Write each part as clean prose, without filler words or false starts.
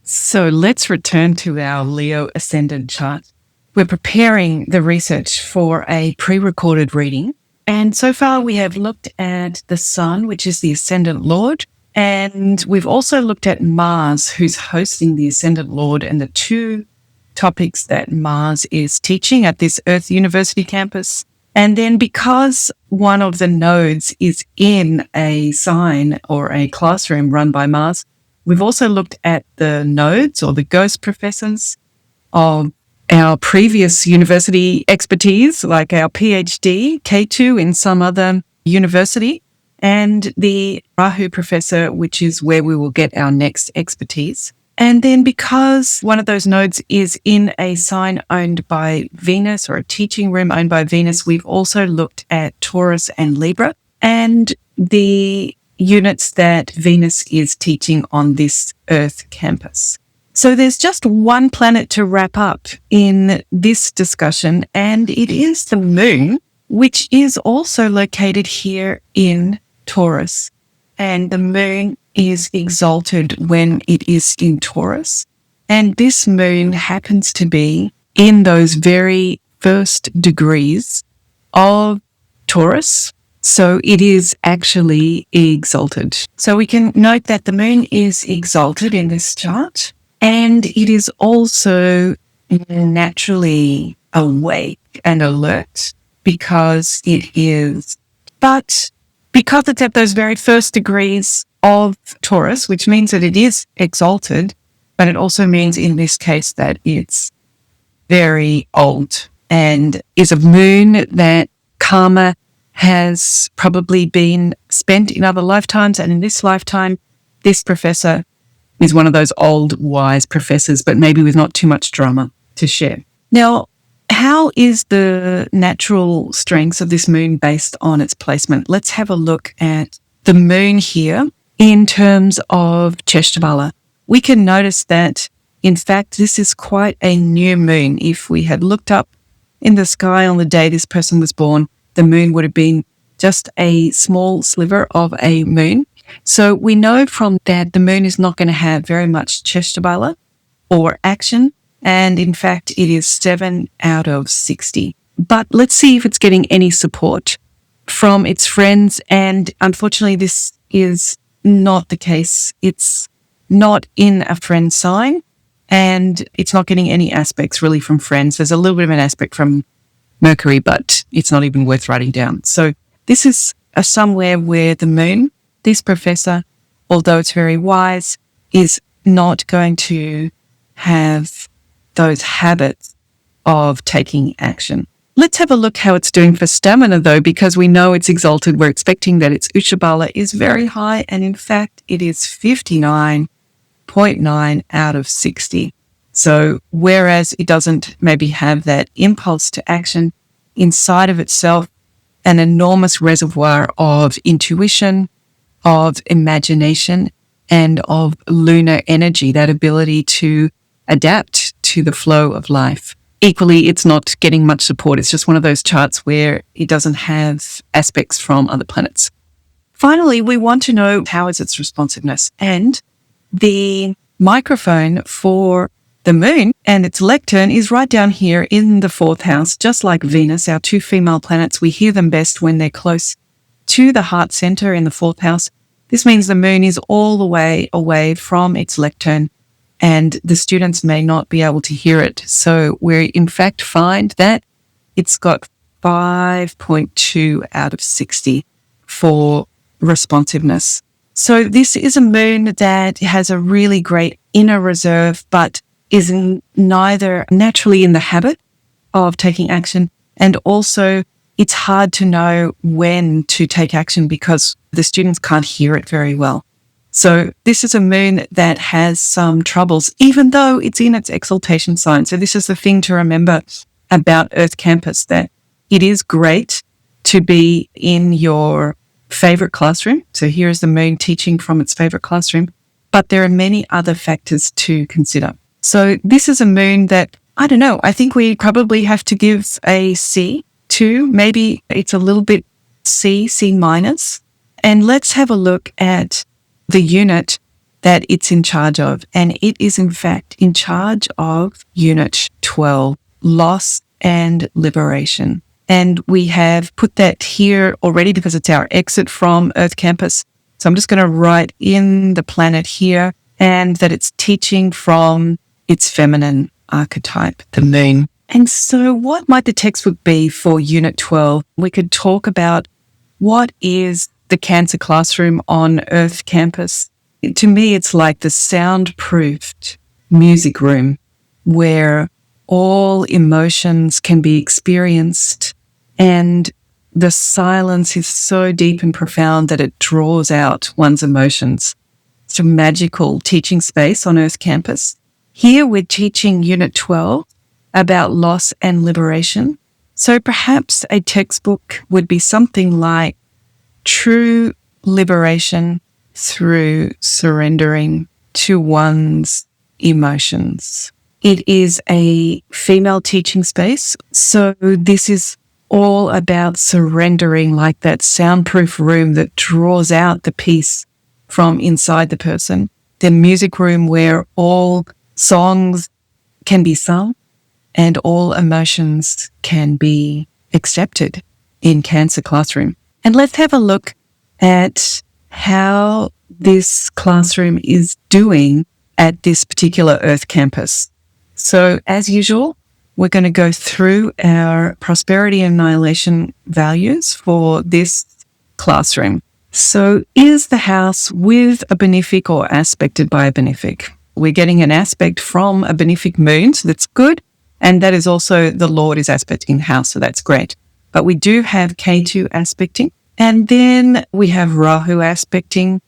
So let's return to our Leo Ascendant chart. We're preparing the research for a pre-recorded reading. And so far we have looked at the Sun, which is the Ascendant Lord. And we've also looked at Mars, who's hosting the Ascendant Lord, and the two topics that Mars is teaching at this Earth University campus. And then because one of the nodes is in a sign or a classroom run by Mars, we've also looked at the nodes or the ghost professors of our previous university expertise, like our PhD, K2 in some other university, and the Rahu professor, which is where we will get our next expertise. And then because one of those nodes is in a sign owned by Venus or a teaching room owned by Venus, we've also looked at Taurus and Libra and the units that Venus is teaching on this Earth campus. So there's just one planet to wrap up in this discussion, and it is the Moon, which is also located here in Taurus. And the Moon is exalted when it is in Taurus. And this Moon happens to be in those very first degrees of Taurus. So it is actually exalted. So we can note that the Moon is exalted in this chart. And it is also naturally awake and alert because it is. But because it's at those very first degrees of Taurus, which means that it is exalted, but it also means in this case that it's very old and is a moon that karma has probably been spent in other lifetimes. And in this lifetime, this professor is one of those old, wise professors, but maybe with not too much drama to share. Now, how is the natural strengths of this moon based on its placement? Let's have a look at the moon here in terms of Chesta bala. We can notice that, in fact, this is quite a new moon. If we had looked up in the sky on the day this person was born, the moon would have been just a small sliver of a moon. So we know from that the moon is not going to have very much Chesta bala or action. And in fact, it is 7 out of 60. But let's see if it's getting any support from its friends. And unfortunately, this is not the case. It's not in a friend sign and it's not getting any aspects really from friends. There's a little bit of an aspect from Mercury, but it's not even worth writing down. So this is somewhere where the moon, this professor, although it's very wise, is not going to have those habits of taking action. Let's have a look how it's doing for stamina though, because we know it's exalted. We're expecting that its Ucha bala is very high, and in fact it is 59.9 out of 60. So whereas it doesn't maybe have that impulse to action inside of itself, an enormous reservoir of intuition, of imagination, and of lunar energy, that ability to adapt to the flow of life. Equally, it's not getting much support. It's just one of those charts where it doesn't have aspects from other planets. Finally, we want to know how is its responsiveness. And the microphone for the moon and its lectern is right down here in the 4th house, just like Venus, our two female planets. We hear them best when they're close to the heart center in the 4th house. This means the moon is all the way away from its lectern and the students may not be able to hear it. So we in fact find that it's got 5.2 out of 60 for responsiveness. So this is a moon that has a really great inner reserve, but is neither naturally in the habit of taking action, and also it's hard to know when to take action because the students can't hear it very well. So this is a moon that has some troubles, even though it's in its exaltation sign. So this is the thing to remember about Earth Campus, that it is great to be in your favorite classroom. So here is the moon teaching from its favorite classroom, but there are many other factors to consider. So this is a moon that, I don't know, I think we probably have to give a C to. Maybe it's a little bit C minus. And let's have a look at the unit that it's in charge of. And it is, in fact, in charge of Unit 12, loss and liberation. And we have put that here already because it's our exit from Earth Campus. So I'm just going to write in the planet here, and that it's teaching from its feminine archetype, the moon. And so what might the textbook be for Unit 12? We could talk about what is the Cancer classroom on Earth Campus. To me, it's like the soundproofed music room where all emotions can be experienced, and the silence is so deep and profound that it draws out one's emotions. It's a magical teaching space on Earth Campus. Here we're teaching Unit 12 about loss and liberation. So perhaps a textbook would be something like True Liberation Through Surrendering to One's Emotions. It is a female teaching space, so this is all about surrendering, like that soundproof room that draws out the peace from inside the person. The music room where all songs can be sung and all emotions can be accepted in Cancer classroom. And let's have a look at how this classroom is doing at this particular Earth Campus. So as usual, we're going to go through our prosperity and annihilation values for this classroom. So is the house with a benefic or aspected by a benefic? We're getting an aspect from a benefic moon, so that's good. And that is also the Lord is aspecting the house, so that's great. But we do have K2 aspecting, and then we have Rahu aspecting,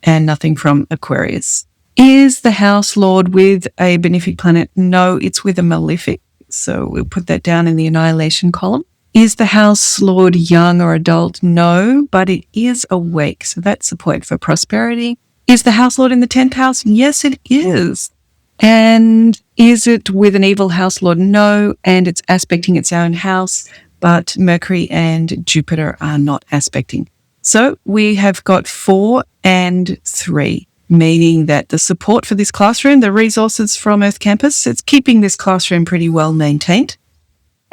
and nothing from Aquarius. Is the house Lord with a benefic planet? No, it's with a malefic. So we'll put that down in the annihilation column. Is the house Lord young or adult? No, but it is awake. So that's the point for prosperity. Is the house Lord in the 10th house? Yes, it is. And is it with an evil house Lord? No, and it's aspecting its own house, but Mercury and Jupiter are not aspecting. So we have got 4 and 3. Meaning that the support for this classroom, the resources from Earth Campus, it's keeping this classroom pretty well maintained.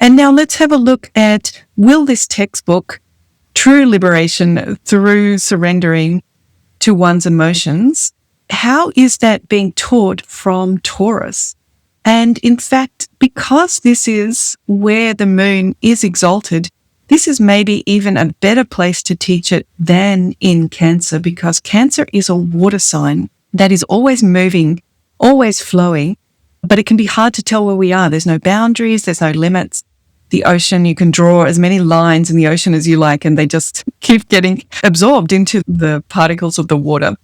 And now let's have a look at, will this textbook, True Liberation Through Surrendering to One's Emotions, how is that being taught from Taurus? And in fact, because this is where the moon is exalted, this is maybe even a better place to teach it than in Cancer, because Cancer is a water sign that is always moving, always flowing, but it can be hard to tell where we are. There's no boundaries, there's no limits. The ocean, you can draw as many lines in the ocean as you like, and they just keep getting absorbed into the particles of the water.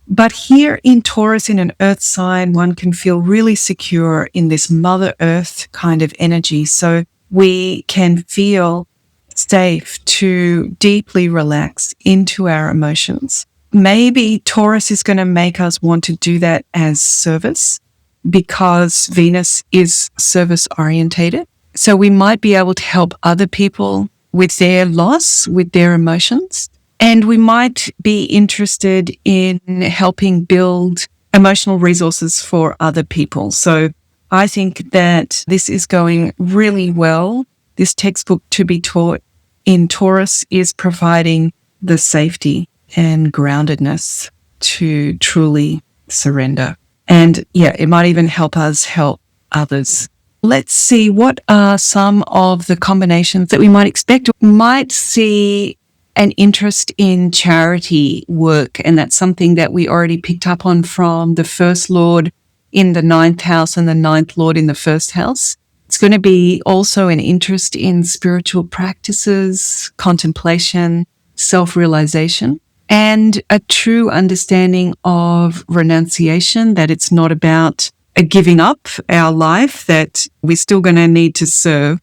But here in Taurus, in an earth sign, one can feel really secure in this Mother Earth kind of energy. So we can feel safe to deeply relax into our emotions. Maybe Taurus is going to make us want to do that as service because Venus is service orientated. So we might be able to help other people with their loss, with their emotions. And we might be interested in helping build emotional resources for other people. So I think that this is going really well. This textbook to be taught in Taurus is providing the safety and groundedness to truly surrender. And yeah, it might even help us help others. Let's see, what are some of the combinations that we might expect? We might see an interest in charity work, and that's something that we already picked up on from the first Lord in the 9th house and the 9th Lord in the first house. It's going to be also an interest in spiritual practices, contemplation, self-realization, and a true understanding of renunciation, that it's not about giving up our life, that we're still going to need to serve,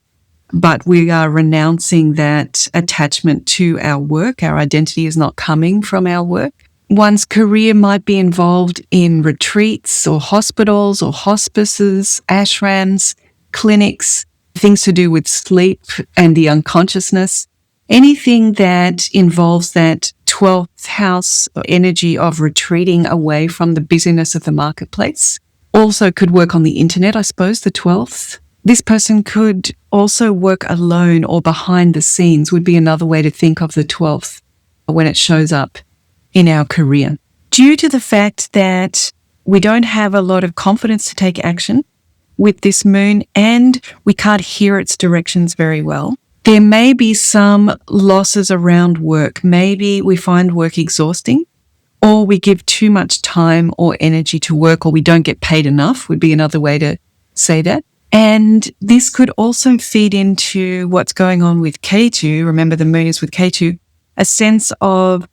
but we are renouncing that attachment to our work. Our identity is not coming from our work. One's career might be involved in retreats or hospitals or hospices, ashrams, clinics, things to do with sleep and the unconsciousness, anything that involves that 12th house energy of retreating away from the busyness of the marketplace. Also could work on the internet, I suppose, the 12th. This person could also work alone or behind the scenes, would be another way to think of the 12th when it shows up in our career. Due to the fact that we don't have a lot of confidence to take action with this moon and we can't hear its directions very well, there may be some losses around work. Maybe we find work exhausting, or we give too much time or energy to work, or we don't get paid enough, would be another way to say that. And this could also feed into what's going on with K2. Remember, the moon is with K2, a sense of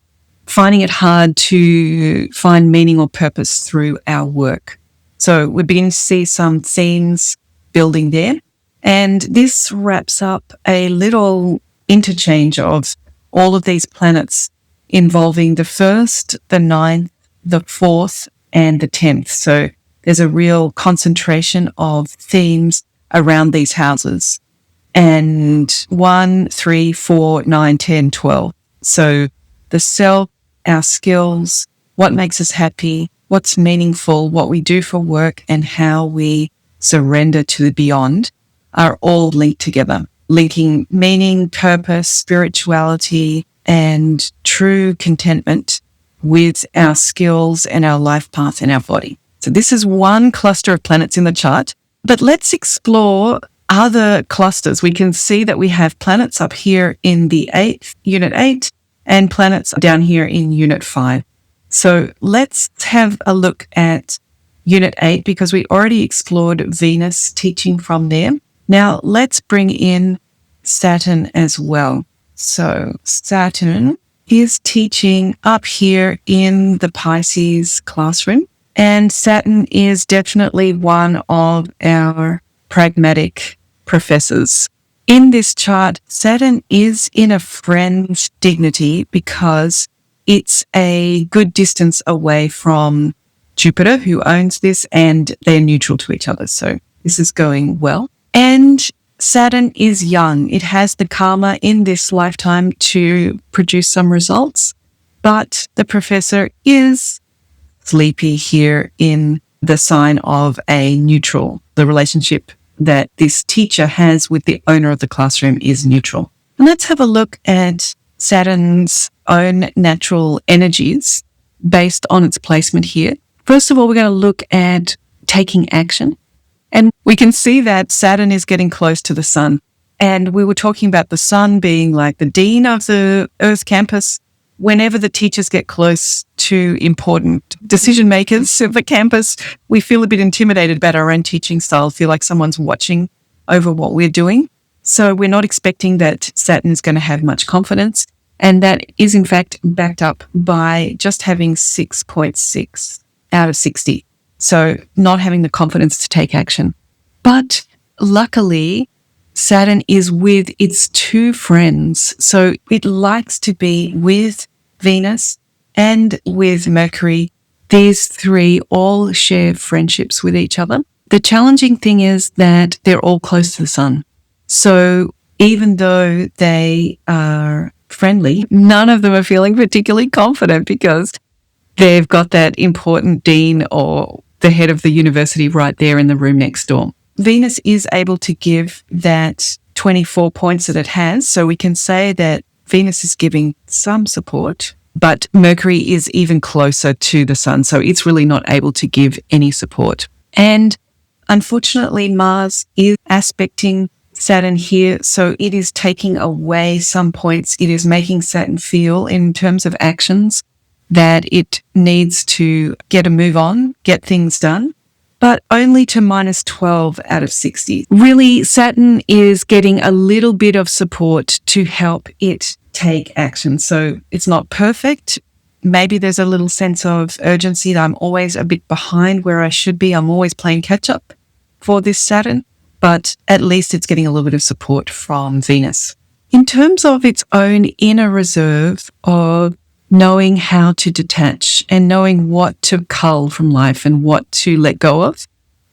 finding it hard to find meaning or purpose through our work. So we're beginning to see some themes building there. And this wraps up a little interchange of all of these planets involving the 1st, the 9th, the 4th, and the 10th. So there's a real concentration of themes around these houses. And 1, 3, 4, 9, 10, 12. So the self, our skills, what makes us happy, what's meaningful, what we do for work, and how we surrender to the beyond are all linked together, linking meaning, purpose, spirituality, and true contentment with our skills and our life path and our body. So this is one cluster of planets in the chart, but let's explore other clusters. We can see that we have planets up here in the 8th, unit 8, and planets down here in unit 5. So let's have a look at unit 8 because we already explored Venus teaching from there. Now, let's bring in Saturn as well. So Saturn is teaching up here in the Pisces classroom, and Saturn is definitely one of our pragmatic professors. In this chart, Saturn is in a friend's dignity because it's a good distance away from Jupiter, who owns this, and they're neutral to each other. So this is going well. And Saturn is young. It has the karma in this lifetime to produce some results, but the professor is sleepy here in the sign of a neutral. The relationship that this teacher has with the owner of the classroom is neutral. And let's have a look at Saturn's own natural energies based on its placement here. First of all, we're going to look at taking action. And we can see that Saturn is getting close to the sun. And we were talking about the sun being like the dean of the Earth campus. Whenever the teachers get close to important decision makers of the campus, we feel a bit intimidated about our own teaching style, feel like someone's watching over what we're doing. So we're not expecting that Saturn is going to have much confidence. And that is in fact backed up by just having 6.6 out of 60. So not having the confidence to take action. But luckily, Saturn is with its two friends. So it likes to be with Venus and with Mercury. These three all share friendships with each other. The challenging thing is that they're all close to the sun. So even though they are friendly, none of them are feeling particularly confident because they've got that important dean or the head of the university right there in the room next door. Venus is able to give that 24 points that it has. So we can say that Venus is giving some support, but Mercury is even closer to the sun. So it's really not able to give any support. And unfortunately, Mars is aspecting Saturn here. So it is taking away some points. It is making Saturn feel in terms of actions that it needs to get a move on, get things done, but only to minus 12 out of 60. Really, Saturn is getting a little bit of support to help it take action. So it's not perfect. Maybe there's a little sense of urgency that I'm always a bit behind where I should be. I'm always playing catch up for this Saturn, but at least it's getting a little bit of support from Venus. In terms of its own inner reserve of knowing how to detach and knowing what to cull from life and what to let go of.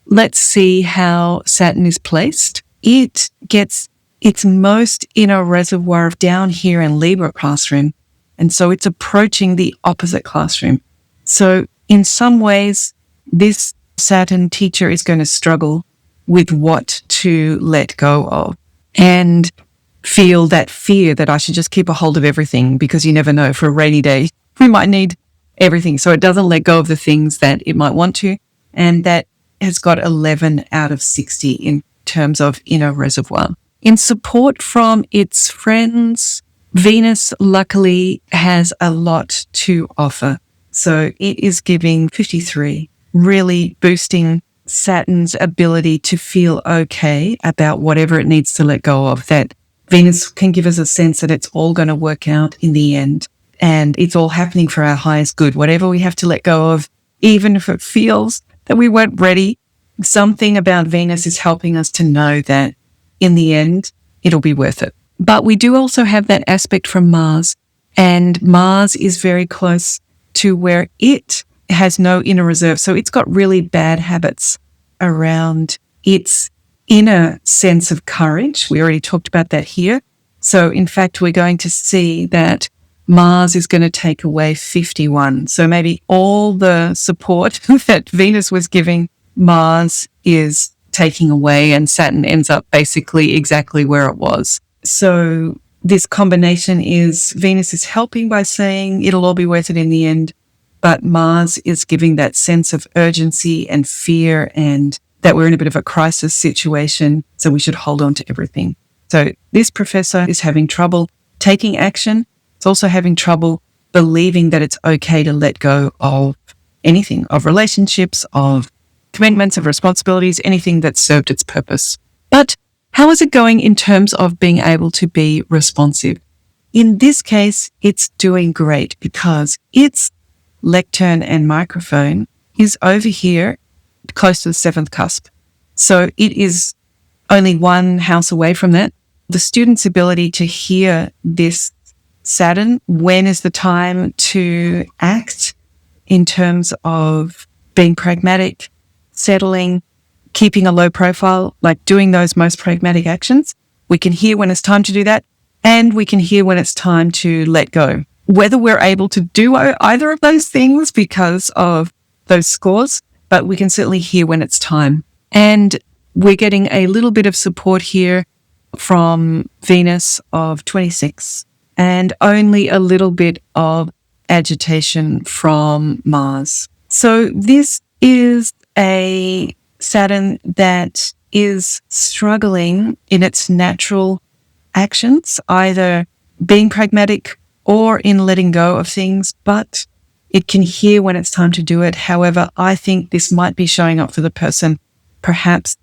Let's see how Saturn is placed. It gets its most inner reservoir down here in Libra classroom And so it's approaching the opposite classroom. So in some ways, this Saturn teacher is going to struggle with what to let go of and feel that fear that I should just keep a hold of everything, because you never know, for a rainy day, we might need everything. So it doesn't let go of the things that it might want to. And that has got 11 out of 60 in terms of inner reservoir. In support from its friends, Venus luckily has a lot to offer. So it is giving 53, really boosting Saturn's ability to feel okay about whatever it needs to let go of. That Venus can give us a sense that it's all going to work out in the end, and it's all happening for our highest good. Whatever we have to let go of, even if it feels that we weren't ready, something about Venus is helping us to know that in the end, it'll be worth it. But we do also have that aspect from Mars, and Mars is very close to where it has no inner reserve. So it's got really bad habits around its inner sense of courage. We already talked about that here. So in fact, we're going to see that Mars is going to take away 51. So maybe all the support that Venus was giving, Mars is taking away, and Saturn ends up basically exactly where it was. So this combination is Venus is helping by saying it'll all be worth it in the end, but Mars is giving that sense of urgency and fear, and that we're in a bit of a crisis situation, so we should hold on to everything. So this professor is having trouble taking action. It's also having trouble believing that it's okay to let go of anything, of relationships, of commitments, of responsibilities, anything that served its purpose. But how is it going in terms of being able to be responsive? In this case, it's doing great because its lectern and microphone is over here, close to the seventh cusp. So it is only one house away from that. The student's ability to hear this Saturn, when is the time to act in terms of being pragmatic, settling, keeping a low profile, like doing those most pragmatic actions. We can hear when it's time to do that, and we can hear when it's time to let go. Whether we're able to do either of those things because of those scores, but we can certainly hear when it's time. And we're getting a little bit of support here from Venus of 26 and only a little bit of agitation from Mars. So this is a Saturn that is struggling in its natural actions, either being pragmatic or in letting go of things, but it can hear when it's time to do it. However, I think this might be showing up for the person perhaps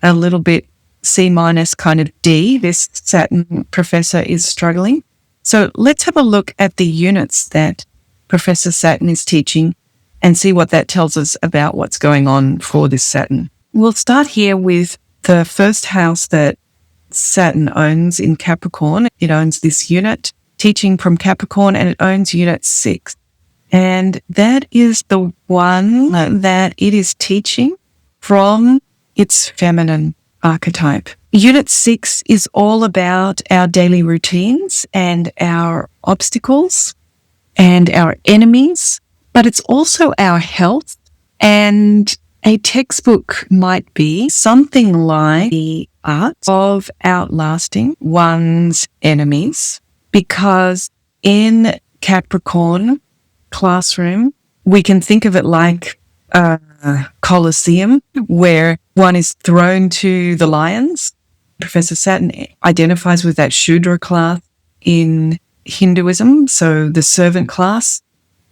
a little bit C- kind of D. This Saturn professor is struggling. So let's have a look at the units that Professor Saturn is teaching and see what that tells us about what's going on for this Saturn. We'll start here with the first house that Saturn owns in Capricorn. It owns this unit, teaching from Capricorn, and it owns unit 6. And that is the one that it is teaching from its feminine archetype. Unit 6 is all about our daily routines and our obstacles and our enemies, but it's also our health. And a textbook might be something like the art of outlasting one's enemies, because in Capricorn classroom, we can think of it like a Colosseum where one is thrown to the lions. Professor Saturn identifies with that Shudra class in Hinduism, so the servant class.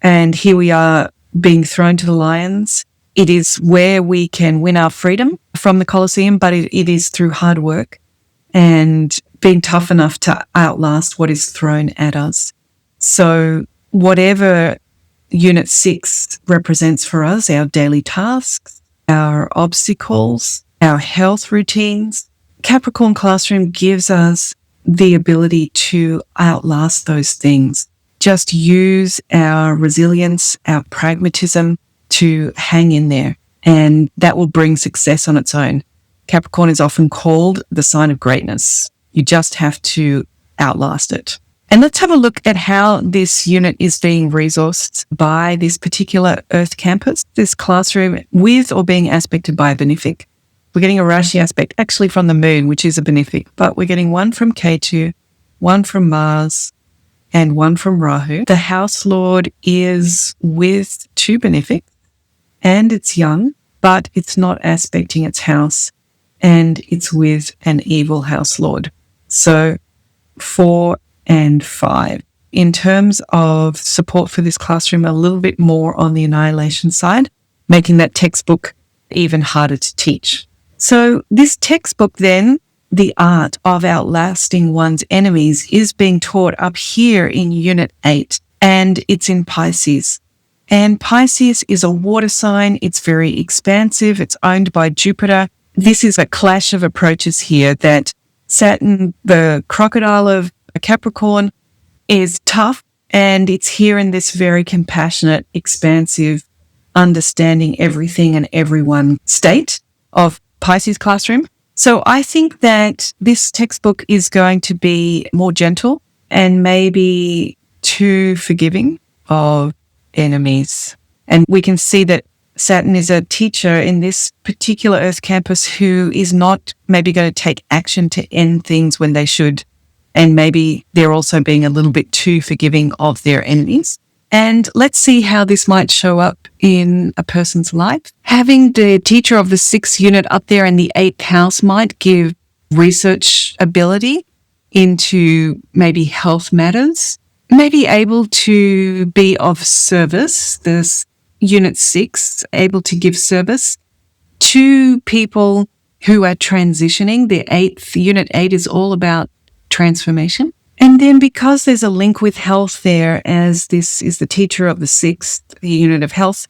And here we are being thrown to the lions. It is where we can win our freedom from the Colosseum, but it is through hard work and being tough enough to outlast what is thrown at us. So whatever Unit 6 represents for us, our daily tasks, our obstacles, our health routines, Capricorn Classroom gives us the ability to outlast those things. Just use our resilience, our pragmatism to hang in there, and that will bring success on its own. Capricorn is often called the sign of greatness. You just have to outlast it. And let's have a look at how this unit is being resourced by this particular Earth campus, this classroom, with or being aspected by a benefic. We're getting a Rashi aspect actually from the moon, which is a benefic, but we're getting one from Ketu, one from Mars, and one from Rahu. The house lord is with two benefics, and it's young, but it's not aspecting its house, and it's with an evil house lord. So 4 and 5. In terms of support for this classroom, a little bit more on the annihilation side, making that textbook even harder to teach. So this textbook then, the art of outlasting one's enemies, is being taught up here in Unit 8, and it's in Pisces. And Pisces is a water sign. It's very expansive. It's owned by Jupiter. This is a clash of approaches here that Saturn, the crocodile of Capricorn, is tough, and it's here in this very compassionate, expansive, understanding everything and everyone state of Pisces classroom. So I think that this textbook is going to be more gentle and maybe too forgiving of enemies. And we can see that Saturn is a teacher in this particular Earth campus who is not maybe going to take action to end things when they should. And maybe they're also being a little bit too forgiving of their enemies. And let's see how this might show up in a person's life. Having the teacher of the 6th unit up there in the 8th house might give research ability into maybe health matters, maybe able to be of service. This Unit 6, able to give service to people who are transitioning. The 8th, Unit 8 is all about transformation. And then because there's a link with health there, as this is the teacher of the 6th, the unit of health,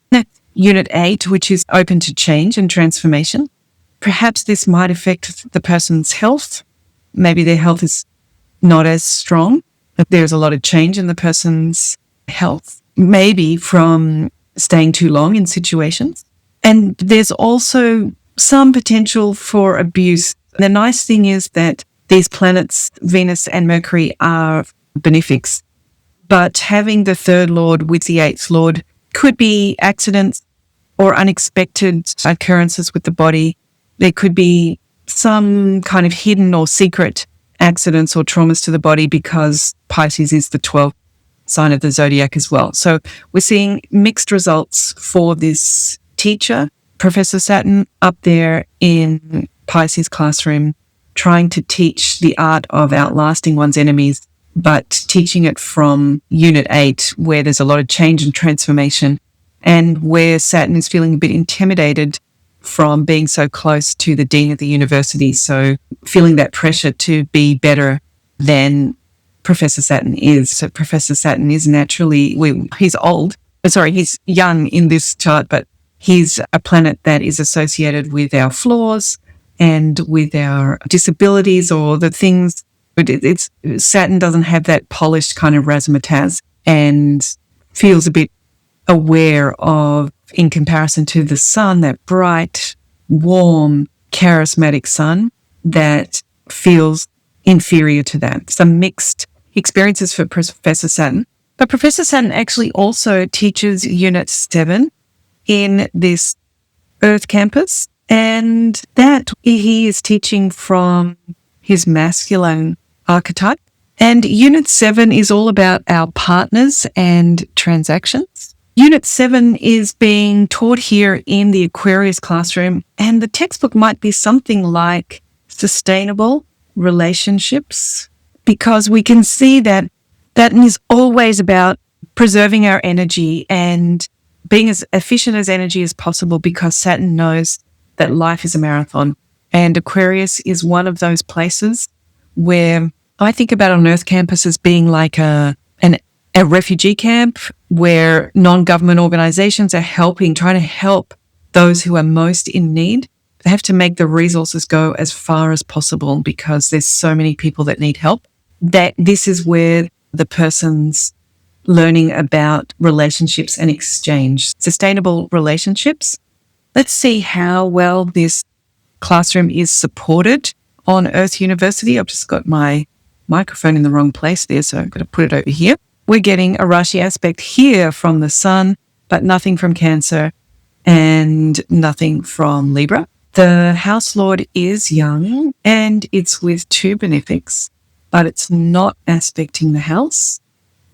Unit 8, which is open to change and transformation, perhaps this might affect the person's health. Maybe their health is not as strong, but there's a lot of change in the person's health, maybe from staying too long in situations. And there's also some potential for abuse. The nice thing is that these planets, Venus and Mercury, are benefics, but having the 3rd lord with the 8th lord could be accidents or unexpected occurrences with the body. There could be some kind of hidden or secret accidents or traumas to the body because Pisces is the 12th sign of the zodiac as well. So we're seeing mixed results for this teacher, Professor Saturn, up there in Pisces classroom, trying to teach the art of outlasting one's enemies, but teaching it from Unit 8, where there's a lot of change and transformation, and where Saturn is feeling a bit intimidated from being so close to the dean of the university. So feeling that pressure to be better than Professor Saturn is. So Professor Saturn is naturally, he's young in this chart, but he's a planet that is associated with our flaws and with our disabilities or the things. It's Saturn doesn't have that polished kind of razzmatazz and feels a bit aware of, in comparison to the sun, that bright, warm, charismatic sun that feels inferior to that. Some mixed experiences for Professor Saturn. But Professor Saturn actually also teaches Unit 7 in this Earth campus, and that he is teaching from his masculine archetype. And Unit 7 is all about our partners and transactions. Unit 7 is being taught here in the Aquarius classroom, and the textbook might be something like sustainable relationships, because we can see that that is always about preserving our energy and being as efficient as energy as possible, because Saturn knows that life is a marathon. And Aquarius is one of those places where I think about on Earth campus as being like a refugee camp where non-government organizations are trying to help those who are most in need. They have to make the resources go as far as possible because there's so many people that need help. That this is where the person's learning about relationships and exchange, sustainable relationships. Let's see how well this classroom is supported on Earth University. I've just got my microphone in the wrong place there, so I'm going to put it over here. We're getting a Rashi aspect here from the Sun, but nothing from Cancer and nothing from Libra. The house lord is young and it's with 2 benefics, but it's not aspecting the house,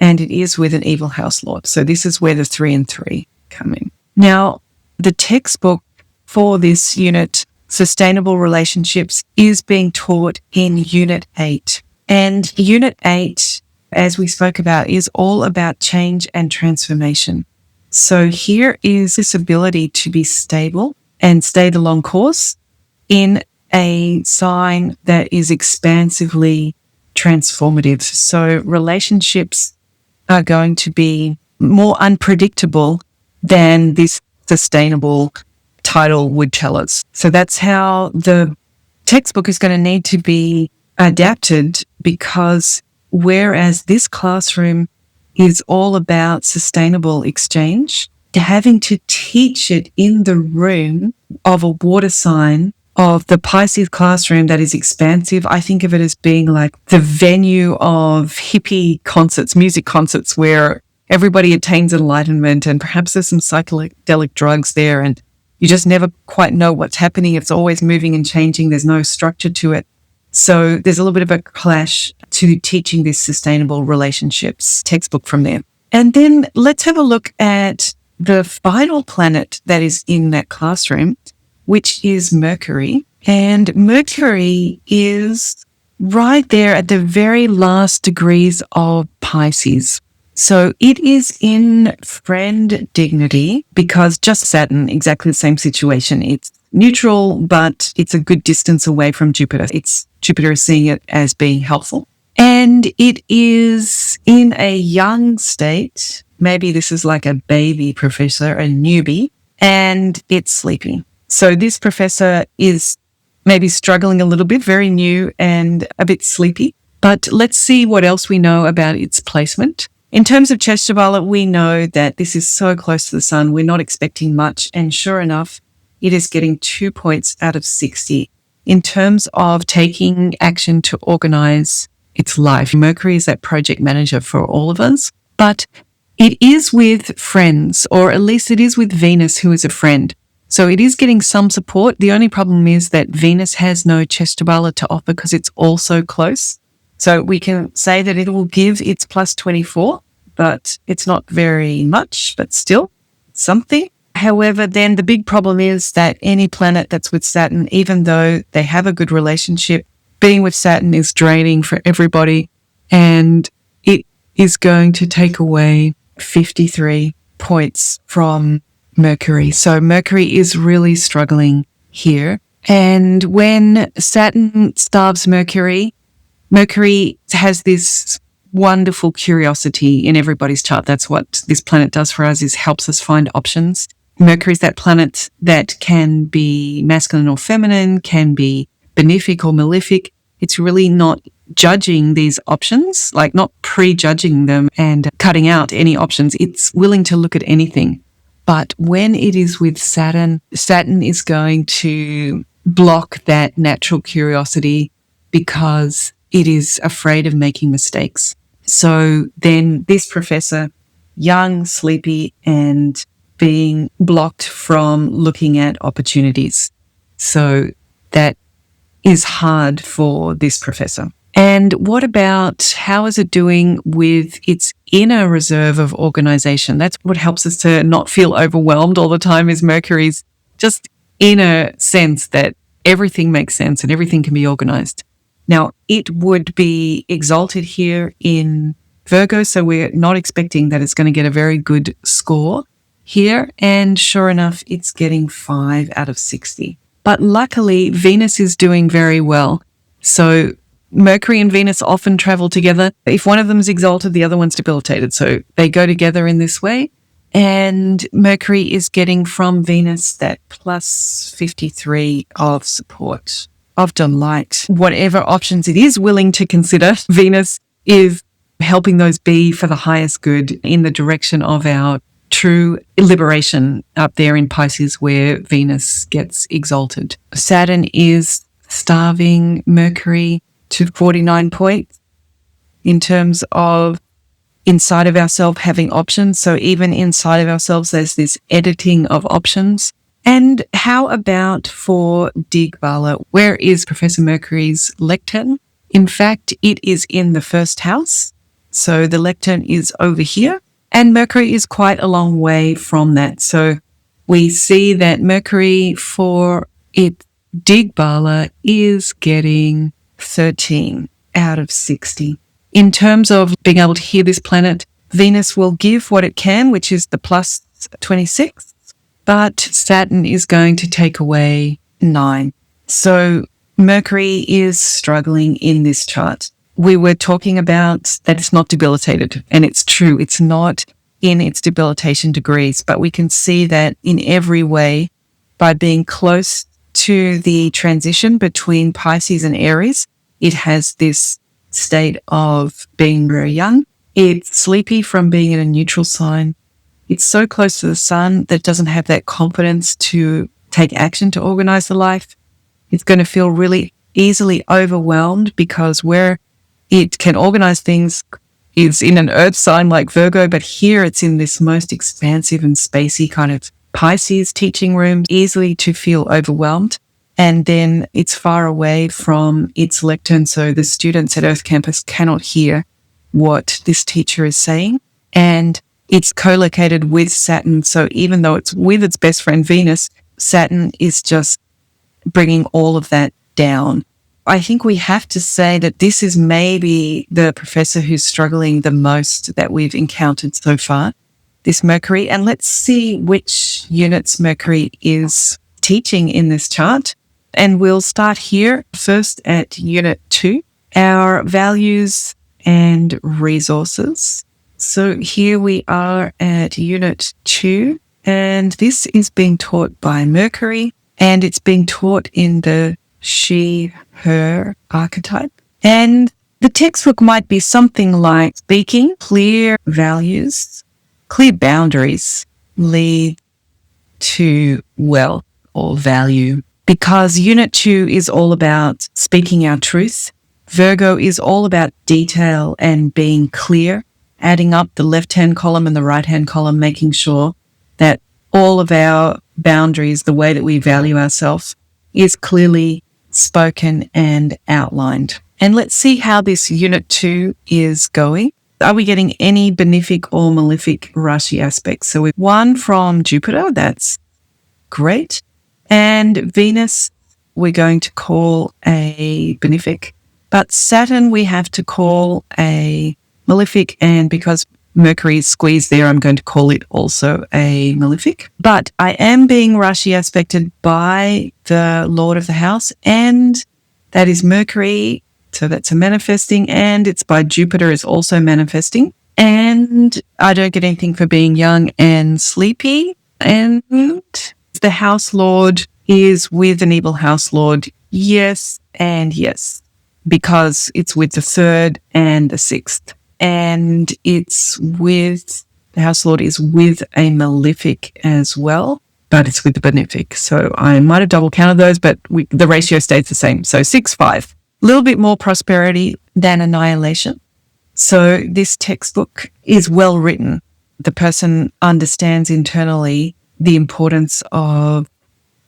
and it is with an evil house lord. So this is where the 3 and 3 come in. Now, the textbook for this unit, Sustainable Relationships, is being taught in Unit 8. And Unit 8, as we spoke about, is all about change and transformation. So here is this ability to be stable and stay the long course in a sign that is expansively transformative. So relationships are going to be more unpredictable than this sustainable title would tell us. So that's how the textbook is going to need to be adapted, because whereas this classroom is all about sustainable exchange, having to teach it in the room of a water sign of the Pisces classroom that is expansive, I think of it as being like the venue of hippie concerts, music concerts, where everybody attains enlightenment and perhaps there's some psychedelic drugs there and you just never quite know what's happening. It's always moving and changing. There's no structure to it. So there's a little bit of a clash to teaching this sustainable relationships textbook from there. And then let's have a look at the final planet that is in that classroom, which is Mercury. And Mercury is right there at the very last degrees of Pisces. So it is in friend dignity, because just Saturn, exactly the same situation. It's neutral, but it's a good distance away from Jupiter. Jupiter is seeing it as being helpful. And it is in a young state. Maybe this is like a baby professor, a newbie, and it's sleeping. So this professor is maybe struggling a little bit, very new and a bit sleepy. But let's see what else we know about its placement. In terms of Chesta bala, we know that this is so close to the Sun, we're not expecting much. And sure enough, it is getting 2 points out of 60 in terms of taking action to organize its life. Mercury is that project manager for all of us, but it is with friends, or at least it is with Venus, who is a friend. So it is getting some support. The only problem is that Venus has no Chesta bala to offer because it's also close. So we can say that it will give its plus 24, but it's not very much, but still something. However, then the big problem is that any planet that's with Saturn, even though they have a good relationship, being with Saturn is draining for everybody, and it is going to take away 53 points from Mercury. So Mercury is really struggling here. And when Saturn starves Mercury, Mercury has this wonderful curiosity in everybody's chart. That's what this planet does for us, is helps us find options. Mercury is that planet that can be masculine or feminine, can be benefic or malefic. It's really not judging these options, like not prejudging them and cutting out any options. It's willing to look at anything. But when it is with Saturn, Saturn is going to block that natural curiosity because it is afraid of making mistakes. So then this professor, young, sleepy, and being blocked from looking at opportunities. So that is hard for this professor. And what about how is it doing with its inner reserve of organization? That's what helps us to not feel overwhelmed all the time, is Mercury's just inner sense that everything makes sense and everything can be organized. Now, it would be exalted here in Virgo, so we're not expecting that it's going to get a very good score here. And sure enough, it's getting 5 out of 60. But luckily, Venus is doing very well. So Mercury and Venus often travel together. If one of them is exalted, the other one's debilitated. So they go together in this way. And Mercury is getting from Venus that plus 53 of support, of delight. Whatever options it is willing to consider, Venus is helping those be for the highest good in the direction of our true liberation up there in Pisces, where Venus gets exalted. Saturn is starving Mercury to 49 points. in terms of inside of ourselves having options. So even inside of ourselves, there's this editing of options. And how about for Dig Bala? Where is Professor Mercury's lectern? In fact, it is in the first house. So the lectern is over here, and Mercury is quite a long way from that. So we see that Mercury for it, Dig Bala, is getting 13 out of 60. In terms of being able to hear this planet, Venus will give what it can, which is the plus 26, but Saturn is going to take away 9. So Mercury is struggling in this chart. We were talking about that it's not debilitated, and it's true. It's not in its debilitation degrees, but we can see that in every way by being close to the transition between Pisces and Aries, it has this state of being very young. It's sleepy from being in a neutral sign. It's so close to the sun that it doesn't have that confidence to take action to organize the life. It's going to feel really easily overwhelmed because where it can organize things is in an earth sign like Virgo, but here it's in this most expansive and spacey kind of Pisces teaching room, easily to feel overwhelmed. And then it's far away from its lectern, so the students at Earth Campus cannot hear what this teacher is saying. And it's co-located with Saturn, so even though it's with its best friend Venus, Saturn is just bringing all of that down. I think we have to say that this is maybe the professor who's struggling the most that we've encountered so far, this Mercury. And let's see which units Mercury is teaching in this chart. And we'll start here first at Unit 2, our values and resources. So here we are at Unit 2, and this is being taught by Mercury, and it's being taught in the she, her archetype. And the textbook might be something like speaking clear values, clear boundaries lead to wealth or value. Because Unit 2 is all about speaking our truth. Virgo is all about detail and being clear, adding up the left-hand column and the right-hand column, making sure that all of our boundaries, the way that we value ourselves, is clearly spoken and outlined. And let's see how this Unit 2 is going. Are we getting any benefic or malefic Rashi aspects? So we've one from Jupiter, that's great. And Venus, we're going to call a benefic. But Saturn, we have to call a malefic. And because Mercury is squeezed there, I'm going to call it also a malefic. But I am being Rashi aspected by the Lord of the House, and that is Mercury. So that's a manifesting, and it's by Jupiter is also manifesting. And I don't get anything for being young and sleepy. And the House Lord is with an evil House Lord. Yes and yes, because it's with the 3rd and the 6th. And it's with, the House Lord is with a malefic as well, but it's with the benefic. So I might have double counted those, but the ratio stays the same. So 6-5, a little bit more prosperity than annihilation. So this textbook is well written. The person understands internally the importance of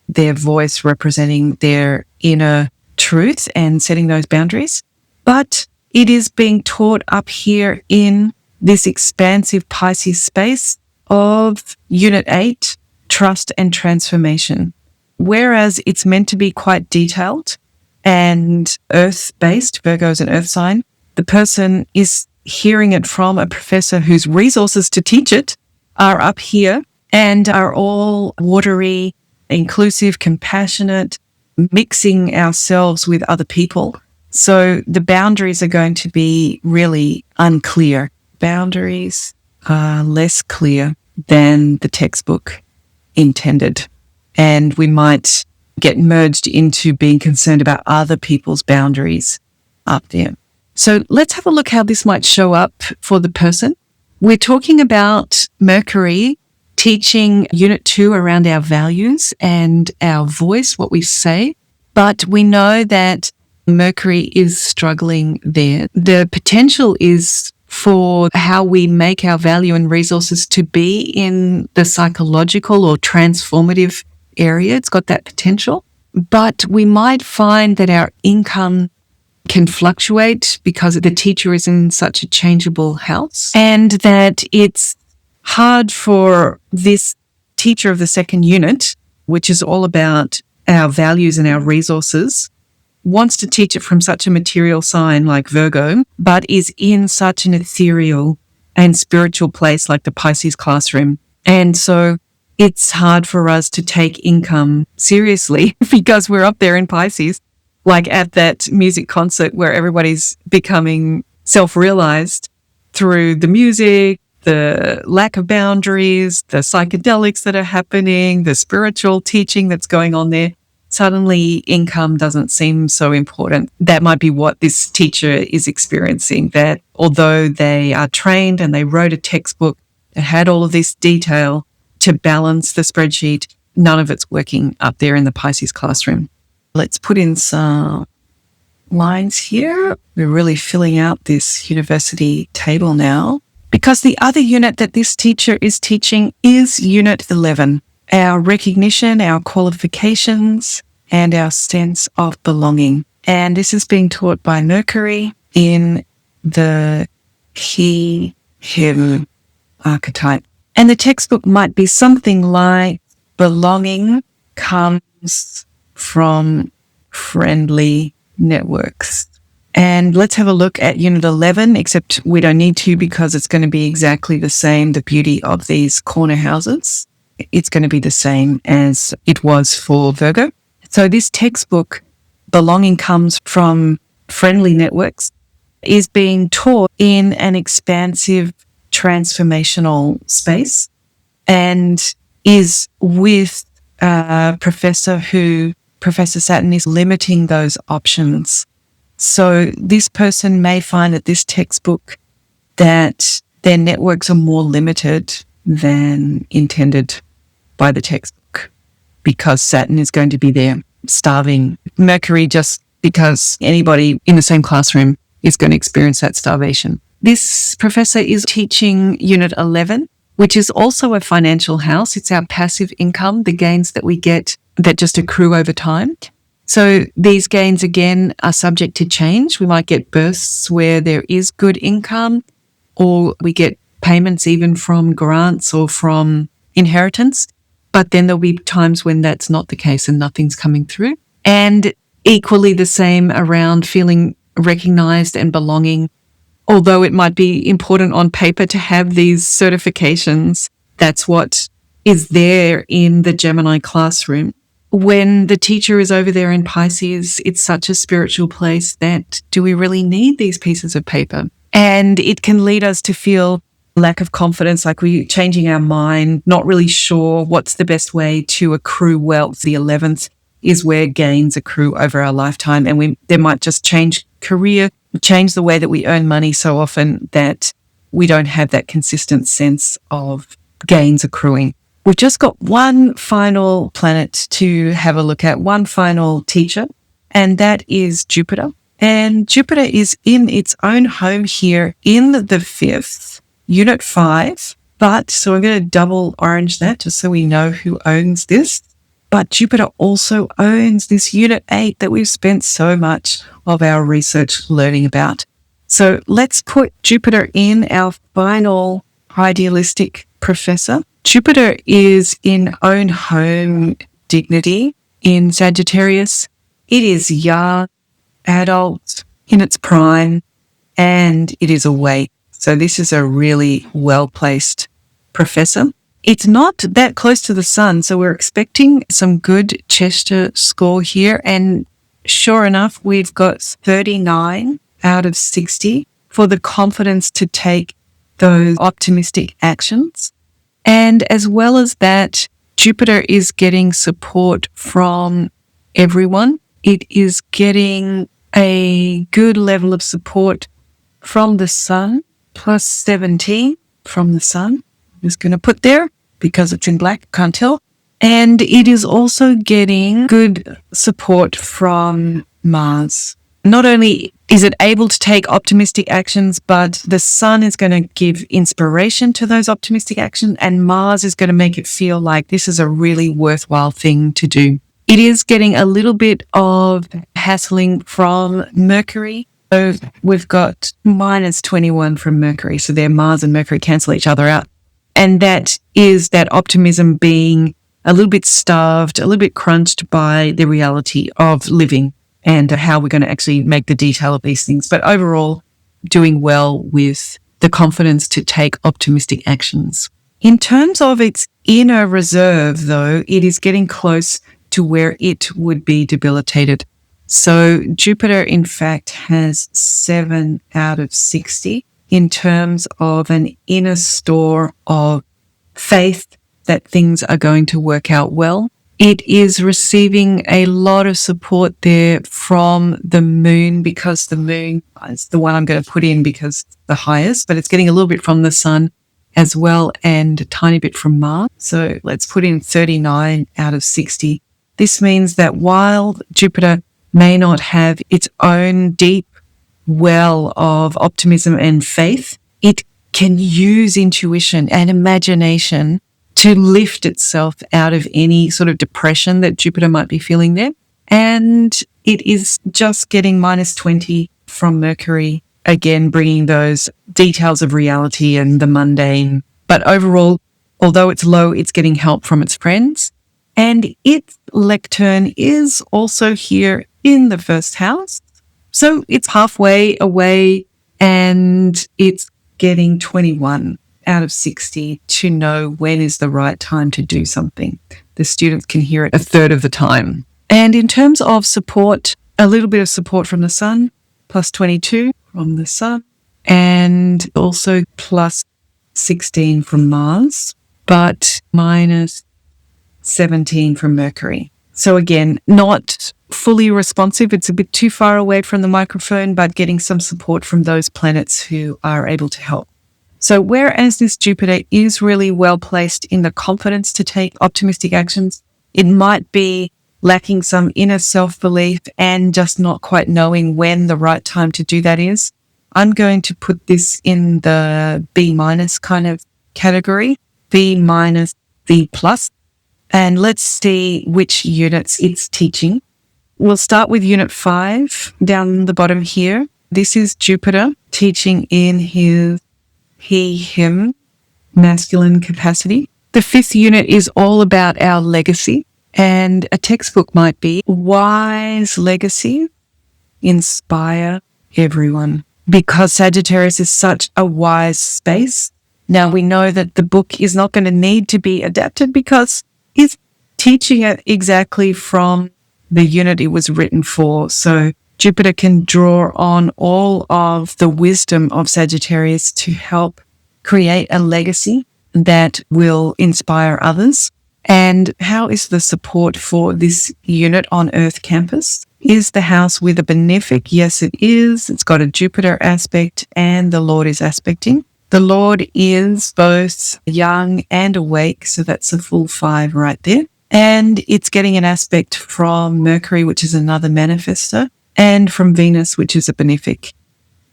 their voice representing their inner truth and setting those boundaries. But it is being taught up here in this expansive Pisces space of Unit 8, trust and transformation. Whereas it's meant to be quite detailed and earth-based, Virgo is an earth sign, the person is hearing it from a professor whose resources to teach it are up here and are all watery, inclusive, compassionate, mixing ourselves with other people. So the boundaries are going to be really unclear. Boundaries are less clear than the textbook intended. And we might get merged into being concerned about other people's boundaries up there. So let's have a look how this might show up for the person. We're talking about Mercury teaching Unit 2 around our values and our voice, what we say. But we know that Mercury is struggling there. The potential is for how we make our value and resources to be in the psychological or transformative area. It's got that potential. But we might find that our income can fluctuate because the teacher is in such a changeable house, and that it's hard for this teacher of the second unit, which is all about our values and our resources, wants to teach it from such a material sign like Virgo, but is in such an ethereal and spiritual place like the Pisces classroom. And so it's hard for us to take income seriously because we're up there in Pisces, like at that music concert where everybody's becoming self-realized through the music, the lack of boundaries, the psychedelics that are happening, the spiritual teaching that's going on there. Suddenly income doesn't seem so important. That might be what this teacher is experiencing, that although they are trained and they wrote a textbook that had all of this detail to balance the spreadsheet, none of it's working up there in the Pisces classroom. Let's put in some lines here. We're really filling out this university table now, because the other unit that this teacher is teaching is Unit 11. Our recognition, our qualifications, and our sense of belonging. And this is being taught by Mercury in the He, Him archetype. And the textbook might be something like belonging comes from friendly networks. And let's have a look at Unit 11, except we don't need to because it's going to be exactly the same. The beauty of these corner houses, it's going to be the same as it was for Virgo. So this textbook, Belonging Comes from Friendly Networks, is being taught in an expansive transformational space and is with a professor Professor Saturn is limiting those options. So this person may find that this textbook, that their networks are more limited than intended by the textbook, because Saturn is going to be there starving Mercury, just because anybody in the same classroom is going to experience that starvation. This professor is teaching Unit 11, which is also a financial house. It's our passive income, the gains that we get that just accrue over time. So these gains, again, are subject to change. We might get bursts where there is good income, or we get payments even from grants or from inheritance. But then there'll be times when that's not the case and nothing's coming through. And equally the same around feeling recognized and belonging. Although it might be important on paper to have these certifications, that's what is there in the Gemini classroom. When the teacher is over there in Pisces, it's such a spiritual place that do we really need these pieces of paper? And it can lead us to feel lack of confidence, like we're changing our mind, not really sure what's the best way to accrue wealth. The 11th is where gains accrue over our lifetime, and there might just change career, change the way that we earn money so often that we don't have that consistent sense of gains accruing. We've just got one final planet to have a look at, one final teacher, and that is Jupiter. And Jupiter is in its own home here in the 5th, Unit 5. But, so I'm going to double orange that just so we know who owns this. But Jupiter also owns this Unit 8 that we've spent so much of our research learning about. So let's put Jupiter in our final idealistic professor. Jupiter is in own home dignity in Sagittarius. It is young, adult, in its prime, and it is awake. So this is a really well-placed professor. It's not that close to the sun, so we're expecting some good Chesta score here. And sure enough, we've got 39 out of 60 for the confidence to take those optimistic actions. And as well as that, Jupiter is getting support from everyone. It is getting a good level of support from the sun, plus 17 from the sun. I'm just going to put there because it's in black, can't tell. And it is also getting good support from Mars. not only is it able to take optimistic actions, but the sun is going to give inspiration to those optimistic actions, and Mars is going to make it feel like this is a really worthwhile thing to do. It is getting a little bit of hassling from Mercury. So we've got minus 21 from Mercury. So there, Mars and Mercury cancel each other out. And that is that optimism being a little bit starved, a little bit crunched by the reality of living and how we're going to actually make the detail of these things. But overall, doing well with the confidence to take optimistic actions. In terms of its inner reserve, though, it is getting close to where it would be debilitated. So Jupiter, in fact, has 7 out of 60 in terms of an inner store of faith that things are going to work out well. It is receiving a lot of support there from the moon, because the moon is the one I'm going to put in because it's the highest, but it's getting a little bit from the sun as well and a tiny bit from Mars. So let's put in 39 out of 60. This means that while Jupiter may not have its own deep well of optimism and faith, it can use intuition and imagination to lift itself out of any sort of depression that Jupiter might be feeling there. And it is just getting minus 20 from Mercury, again, bringing those details of reality and the mundane. But overall, although it's low, it's getting help from its friends. And its lectern is also here in the first house. So it's halfway away, and it's getting 21 out of 60 to know when is the right time to do something. The students can hear it a third of the time. And in terms of support, a little bit of support from the sun, plus 22 from the sun, and also plus 16 from Mars, but minus 17 from Mercury. So again, not fully responsive. It's a bit too far away from the microphone, but getting some support from those planets who are able to help. So whereas this Jupiter is really well placed in the confidence to take optimistic actions, it might be lacking some inner self-belief and just not quite knowing when the right time to do that is. I'm going to put this in the B- kind of category, B-, B+. And let's see which units it's teaching. We'll start with Unit 5 down the bottom here. This is Jupiter teaching in his he/him masculine capacity. The 5th unit is all about our legacy, and a textbook might be Wise Legacy, Inspire Everyone, because Sagittarius is such a wise space. Now we know that the book is not going to need to be adapted because it's teaching it exactly from the unit it was written for. So Jupiter can draw on all of the wisdom of Sagittarius to help create a legacy that will inspire others. And how is the support for this unit on Earth campus? Is the house with a benefic? Yes, it is. It's got a Jupiter aspect and the Lord is aspecting. The Lord is both young and awake, so that's a full 5 right there. And it's getting an aspect from Mercury, which is another manifestor, and from Venus, which is a benefic.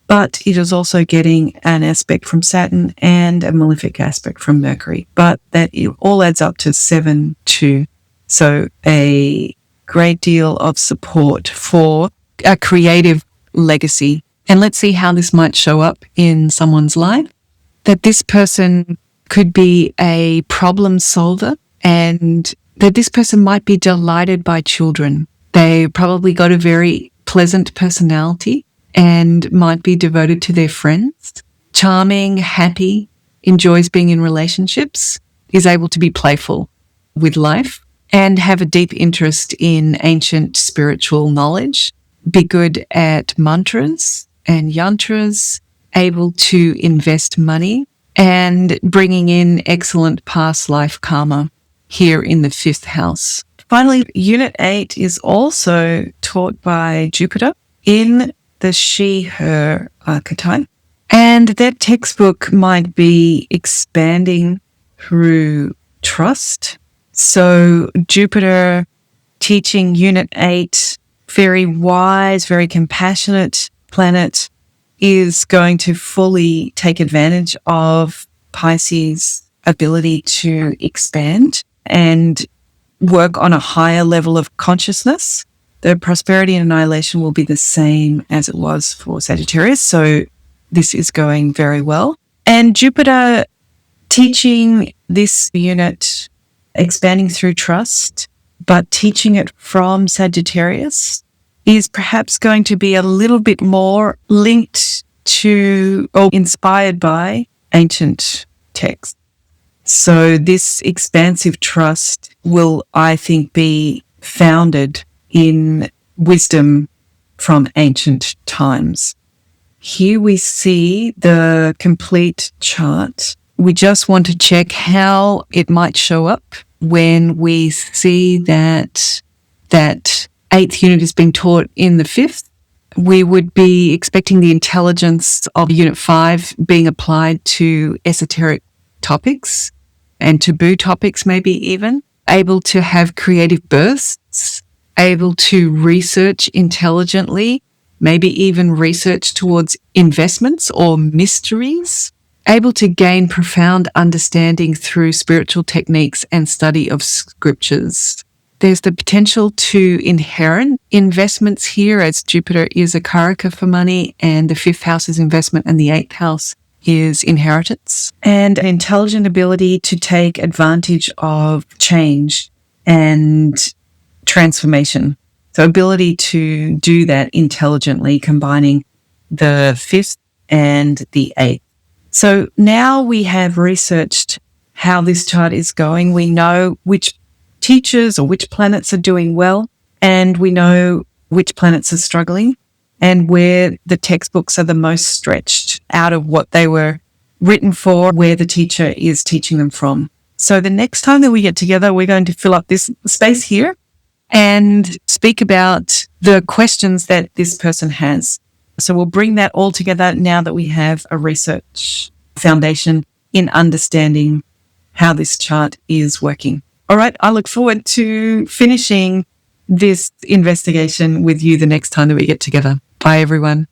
But it is also getting an aspect from Saturn and a malefic aspect from Mercury. But that it all adds up to 7-2. So a great deal of support for a creative legacy. And let's see how this might show up in someone's life. That this person could be a problem solver, and that this person might be delighted by children. They probably got a very pleasant personality and might be devoted to their friends, charming, happy, enjoys being in relationships, is able to be playful with life, and have a deep interest in ancient spiritual knowledge, be good at mantras and yantras, able to invest money, and bringing in excellent past life karma here in the 5th house. Finally, Unit 8 is also taught by Jupiter in the she/her archetype. And that textbook might be expanding through trust. So Jupiter teaching Unit 8 very wise, very compassionate planet, is going to fully take advantage of Pisces' ability to expand and work on a higher level of consciousness. The prosperity and annihilation will be the same as it was for Sagittarius. So this is going very well. And Jupiter teaching this unit, expanding through trust, but teaching it from Sagittarius, is perhaps going to be a little bit more linked to or inspired by ancient texts. So this expansive trust will, I think, be founded in wisdom from ancient times. Here we see the complete chart. We just want to check how it might show up when we see that eighth unit is being taught in the fifth. We would be expecting the intelligence of Unit 5 being applied to esoteric topics and taboo topics, maybe even, able to have creative bursts, able to research intelligently, maybe even research towards investments or mysteries, able to gain profound understanding through spiritual techniques and study of scriptures. There's the potential to inherit investments here, as Jupiter is a karaka for money, and the fifth house is investment and the eighth house is inheritance, and an intelligent ability to take advantage of change and transformation. So ability to do that intelligently, combining the fifth and the eighth. So now we have researched how this chart is going. We know which teachers or which planets are doing well, and we know which planets are struggling, and where the textbooks are the most stretched out of what they were written for, where the teacher is teaching them from. So the next time that we get together, we're going to fill up this space here and speak about the questions that this person has. So we'll bring that all together now that we have a research foundation in understanding how this chart is working. All right, I look forward to finishing this investigation with you the next time that we get together. Bye, everyone.